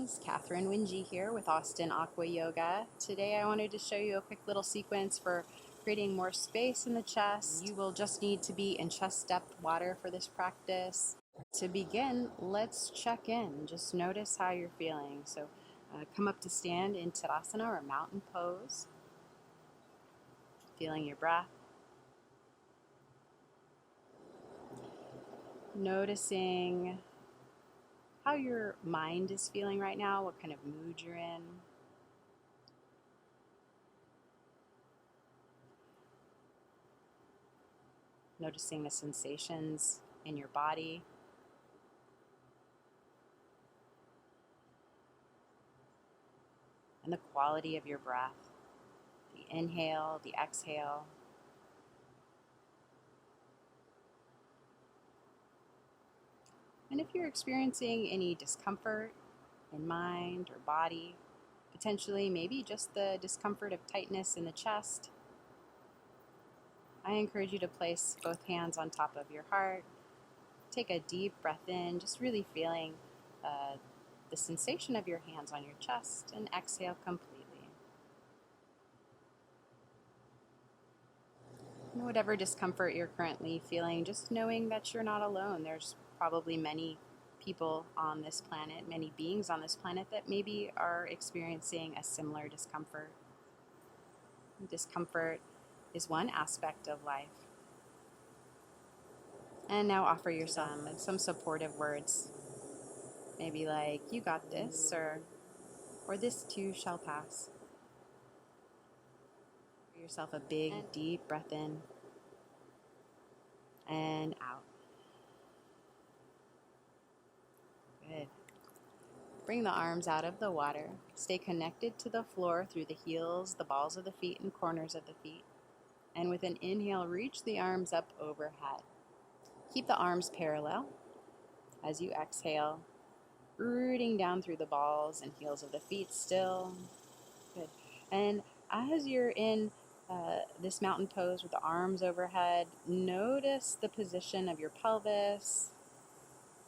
Greetings, Catherine Wingy here with Austin Aqua Yoga. Today I wanted to show you a quick little sequence for creating more space in the chest. You will just need to be in chest depth water for this practice. To begin, let's check in. Just notice how you're feeling. So come up to stand in Tadasana or mountain pose. Feeling your breath. Noticing how your mind is feeling right now, what kind of mood you're in. Noticing the sensations in your body. And the quality of your breath. The inhale, the exhale. And if you're experiencing any discomfort in mind or body, potentially maybe just the discomfort of tightness in the chest, I encourage you to place both hands on top of your heart. Take a deep breath in, just really feeling the sensation of your hands on your chest, and exhale completely. And whatever discomfort you're currently feeling, just knowing that you're not alone. There's probably many people on this planet, many beings on this planet that maybe are experiencing a similar discomfort. Discomfort is one aspect of life. And now offer yourself some supportive words. Maybe like, you got this, or this too shall pass. Give yourself a big, deep breath in and out. Good. Bring the arms out of the water. Stay connected to the floor through the heels, the balls of the feet, and corners of the feet. And with an inhale, reach the arms up overhead. Keep the arms parallel as you exhale, rooting down through the balls and heels of the feet still. Good. And as you're in this mountain pose with the arms overhead, notice the position of your pelvis.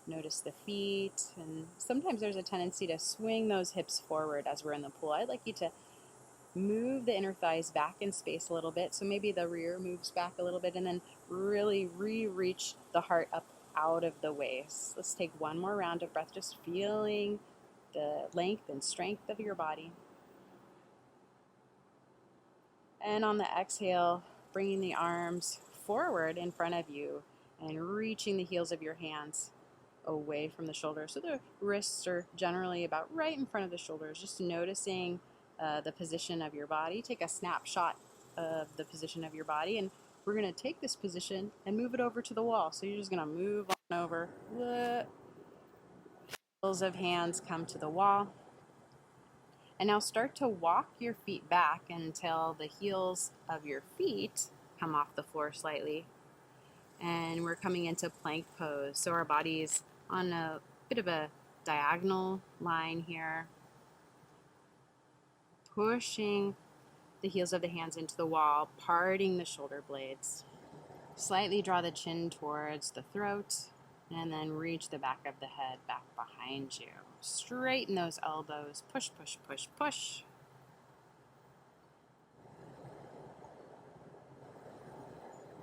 Notice the feet, and sometimes there's a tendency to swing those hips forward as we're in the pool. I'd like you to move the inner thighs back in space a little bit, so maybe the rear moves back a little bit, and then really re-reach the heart up out of the waist. Let's take one more round of breath, just feeling the length and strength of your body. And on the exhale, bringing the arms forward in front of you and reaching the heels of your hands away from the shoulders. So the wrists are generally about right in front of the shoulders. Just noticing the position of your body. Take a snapshot of the position of your body, and we're going to take this position and move it over to the wall. So you're just going to move on over. Heels of hands come to the wall. And now start to walk your feet back until the heels of your feet come off the floor slightly. And we're coming into plank pose. So our body's on a bit of a diagonal line here. Pushing the heels of the hands into the wall, parting the shoulder blades. Slightly draw the chin towards the throat, and then reach the back of the head back behind you. Straighten those elbows. Push, push, push, push.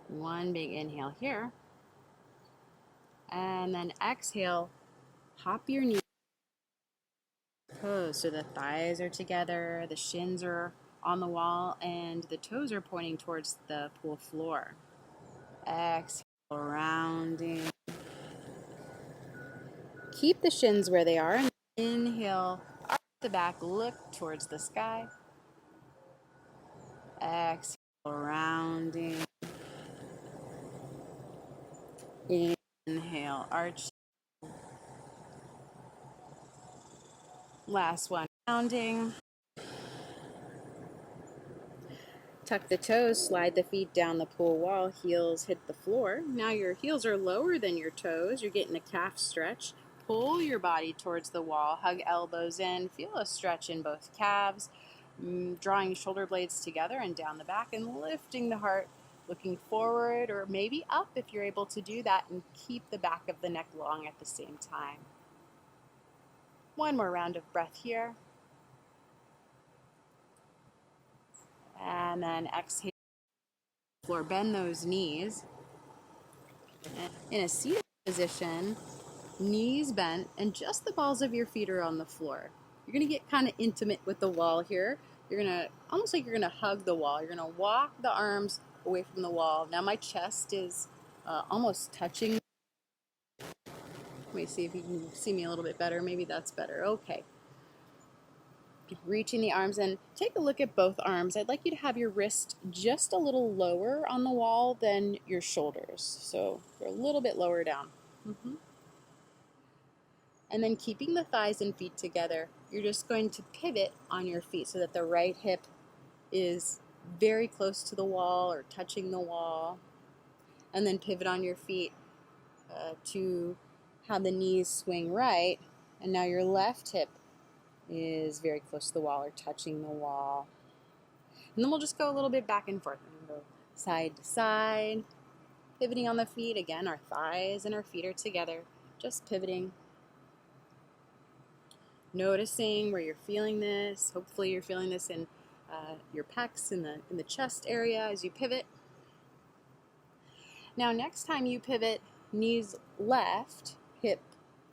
One big inhale here. And then exhale, hop your knees. Pose. So the thighs are together, the shins are on the wall, and the toes are pointing towards the pool floor. Exhale, rounding. Keep the shins where they are. Inhale, arch the back, look towards the sky. Exhale, rounding. Inhale, arch. Last one, rounding. Tuck the toes, slide the feet down the pool wall, heels hit the floor. Now your heels are lower than your toes. You're getting a calf stretch. Pull your body towards the wall, hug elbows in, feel a stretch in both calves, drawing shoulder blades together and down the back and lifting the heart, looking forward or maybe up if you're able to do that, and keep the back of the neck long at the same time. One more round of breath here. And then exhale, floor, bend those knees. In a seated position, knees bent, and just the balls of your feet are on the floor. You're gonna get kind of intimate with the wall here. You're gonna, almost like you're gonna hug the wall. You're gonna walk the arms away from the wall. Now my chest is almost touching. Let me see if you can see me a little bit better. Maybe that's better. Okay. Reaching the arms and take a look at both arms. I'd like you to have your wrist just a little lower on the wall than your shoulders. So they're a little bit lower down. And then keeping the thighs and feet together, you're just going to pivot on your feet so that the right hip is very close to the wall or touching the wall. And then pivot on your feet to have the knees swing right. And now your left hip is very close to the wall or touching the wall. And then we'll just go a little bit back and forth. We'll go side to side, pivoting on the feet. Again, our thighs and our feet are together, just pivoting. Noticing where you're feeling this. Hopefully you're feeling this in your pecs, in the chest area as you pivot. Now next time you pivot, knees left, hip,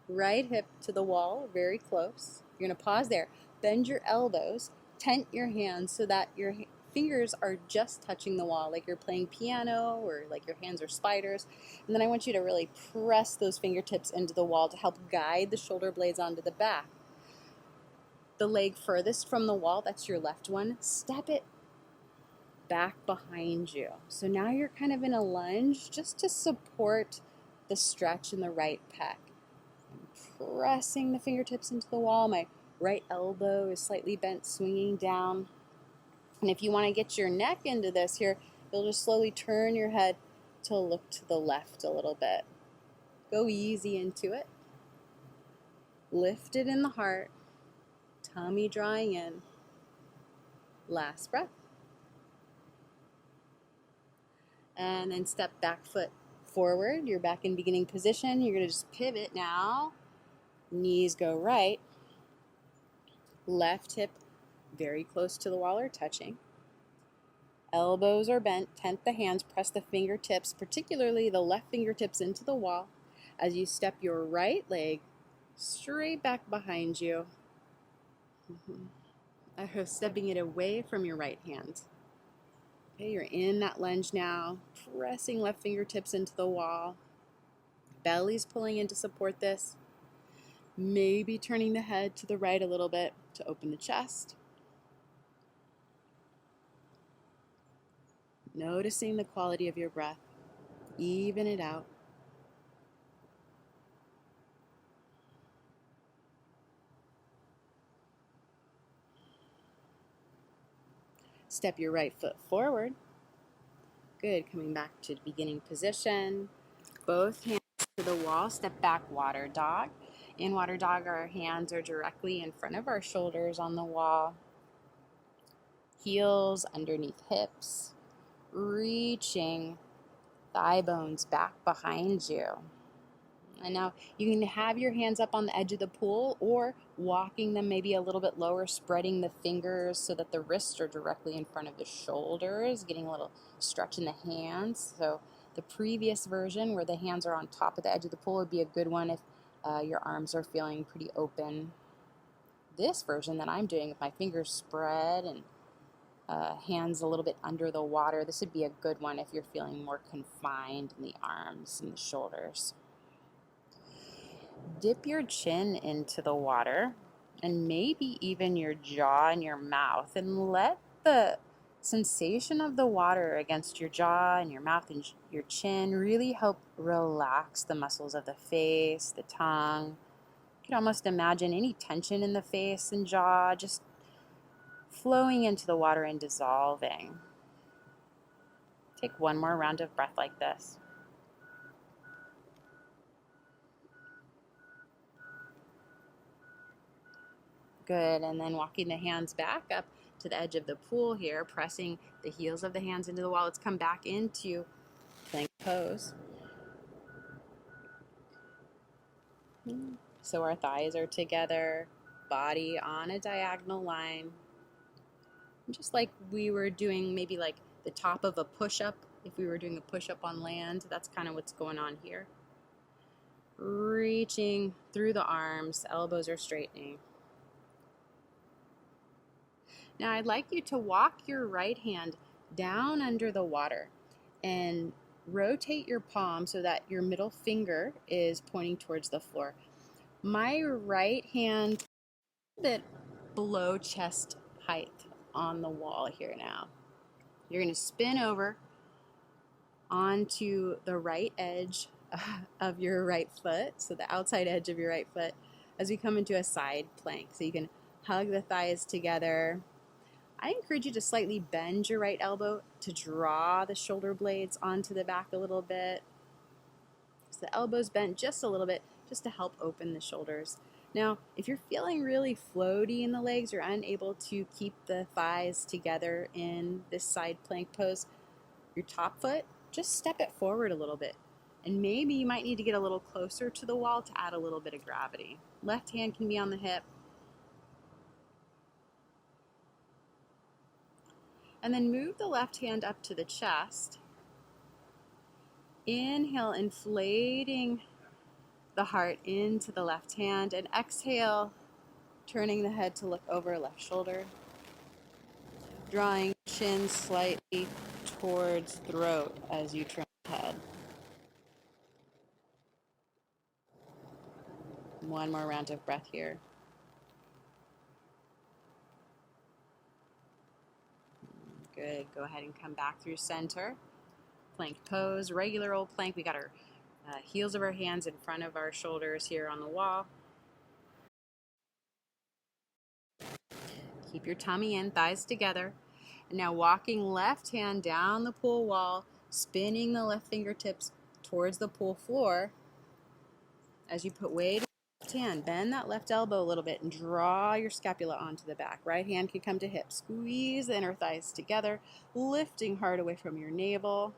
right hip to the wall, very close. You're going to pause there. Bend your elbows, tent your hands so that your fingers are just touching the wall, like you're playing piano or like your hands are spiders. And then I want you to really press those fingertips into the wall to help guide the shoulder blades onto the back. The leg furthest from the wall, that's your left one, step it back behind you. So now you're kind of in a lunge just to support the stretch in the right pec. I'm pressing the fingertips into the wall. My right elbow is slightly bent, swinging down. And if you want to get your neck into this here, you'll just slowly turn your head to look to the left a little bit. Go easy into it. Lift it in the heart. Tummy drawing in. Last breath. And then step back foot forward. You're back in beginning position. You're going to just pivot now. Knees go right. Left hip very close to the wall or touching. Elbows are bent. Tent the hands. Press the fingertips, particularly the left fingertips, into the wall as you step your right leg straight back behind you. Stepping it away from your right hand. Okay, you're in that lunge now, pressing left fingertips into the wall. Belly's pulling in to support this. Maybe turning the head to the right a little bit to open the chest. Noticing the quality of your breath. Even it out. Step your right foot forward. Good, coming back to the beginning position. Both hands to the wall, step back, water dog. In water dog, our hands are directly in front of our shoulders on the wall. Heels underneath hips, reaching thigh bones back behind you. And now you can have your hands up on the edge of the pool or walking them maybe a little bit lower, spreading the fingers so that the wrists are directly in front of the shoulders, getting a little stretch in the hands. So the previous version where the hands are on top of the edge of the pool would be a good one if your arms are feeling pretty open. This version that I'm doing with my fingers spread and hands a little bit under the water, this would be a good one if you're feeling more confined in the arms and the shoulders. Dip your chin into the water and maybe even your jaw and your mouth, and let the sensation of the water against your jaw and your mouth and your chin really help relax the muscles of the face, the tongue. You can almost imagine any tension in the face and jaw just flowing into the water and dissolving. Take one more round of breath like this. Good, and then walking the hands back up to the edge of the pool here, pressing the heels of the hands into the wall. Let's come back into plank pose. So our thighs are together, body on a diagonal line. Just like we were doing maybe like the top of a push-up, if we were doing a push-up on land, that's kind of what's going on here. Reaching through the arms, elbows are straightening. Now I'd like you to walk your right hand down under the water and rotate your palm so that your middle finger is pointing towards the floor. My right hand a bit below chest height on the wall here now. You're going to spin over onto the right edge of your right foot, so the outside edge of your right foot, as we come into a side plank. So you can hug the thighs together. I encourage you to slightly bend your right elbow to draw the shoulder blades onto the back a little bit. So the elbow's bent just a little bit, just to help open the shoulders. Now, if you're feeling really floaty in the legs, you're unable to keep the thighs together in this side plank pose, your top foot, just step it forward a little bit. And maybe you might need to get a little closer to the wall to add a little bit of gravity. Left hand can be on the hip. And then move the left hand up to the chest. Inhale, inflating the heart into the left hand, and exhale, turning the head to look over left shoulder. Drawing chin slightly towards throat as you turn the head. One more round of breath here. Good. Go ahead and come back through center. Plank pose, regular old plank. We got our heels of our hands in front of our shoulders here on the wall. Keep your tummy in, thighs together. And now walking left hand down the pool wall, spinning the left fingertips towards the pool floor. As you put weight on the left hand, bend that left elbow a little bit and draw your scapula onto the back. Right hand can come to hip. Squeeze the inner thighs together, lifting heart away from your navel.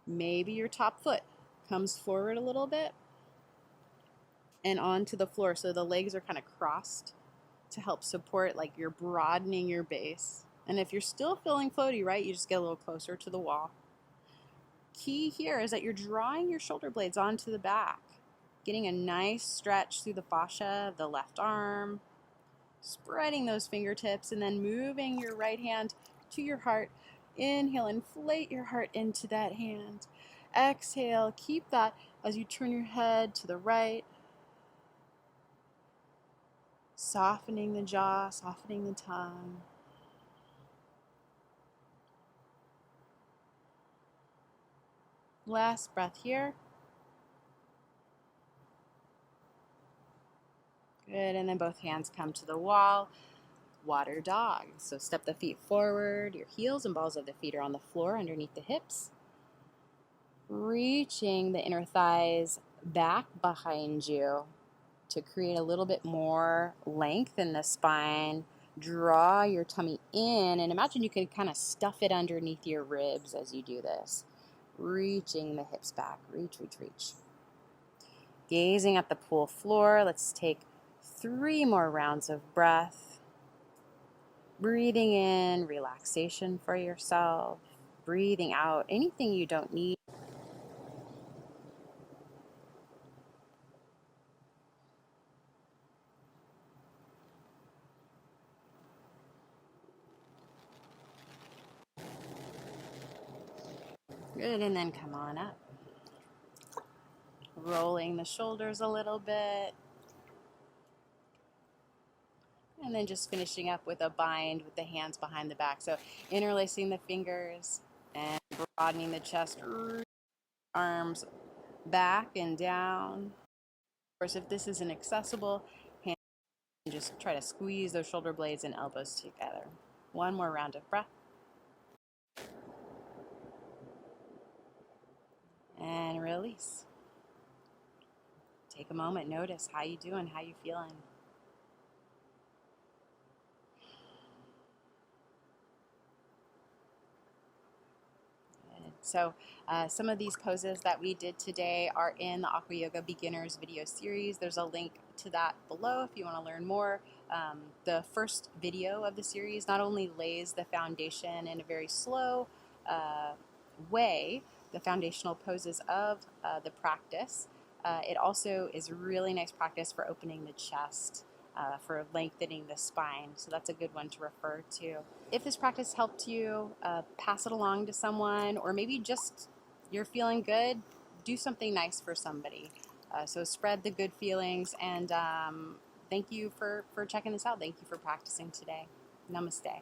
Maybe your top foot comes forward a little bit and onto the floor, so the legs are kind of crossed to help support, like you're broadening your base. And if you're still feeling floaty, right, you just get a little closer to the wall. Key here is that you're drawing your shoulder blades onto the back, getting a nice stretch through the fascia of the left arm, spreading those fingertips, and then moving your right hand to your heart. Inhale, inflate your heart into that hand. Exhale, keep that as you turn your head to the right. Softening the jaw, softening the tongue. Last breath here. Good, and then both hands come to the wall. Water dog. So step the feet forward. Your heels and balls of the feet are on the floor underneath the hips. Reaching the inner thighs back behind you to create a little bit more length in the spine. Draw your tummy in, and imagine you can kind of stuff it underneath your ribs as you do this. Reaching the hips back. Reach, reach, reach. Gazing at the pool floor. Let's take 3 more rounds of breath. Breathing in, relaxation for yourself. Breathing out, anything you don't need. Good, and then come on up. Rolling the shoulders a little bit. And then just finishing up with a bind with the hands behind the back. So interlacing the fingers and broadening the chest, arms back and down. Of course, if this isn't accessible, hands just try to squeeze those shoulder blades and elbows together. One more round of breath. And release. Take a moment, notice how you doing, how you feeling. So some of these poses that we did today are in the Aqua Yoga Beginners video series. There's a link to that below if you want to learn more. The first video of the series not only lays the foundation in a very slow way, the foundational poses of the practice, it also is really nice practice for opening the chest, for lengthening the spine. So that's a good one to refer to. If this practice helped you, pass it along to someone, or maybe just you're feeling good, do something nice for somebody. So spread the good feelings, and thank you for checking this out. Thank you for practicing today. Namaste.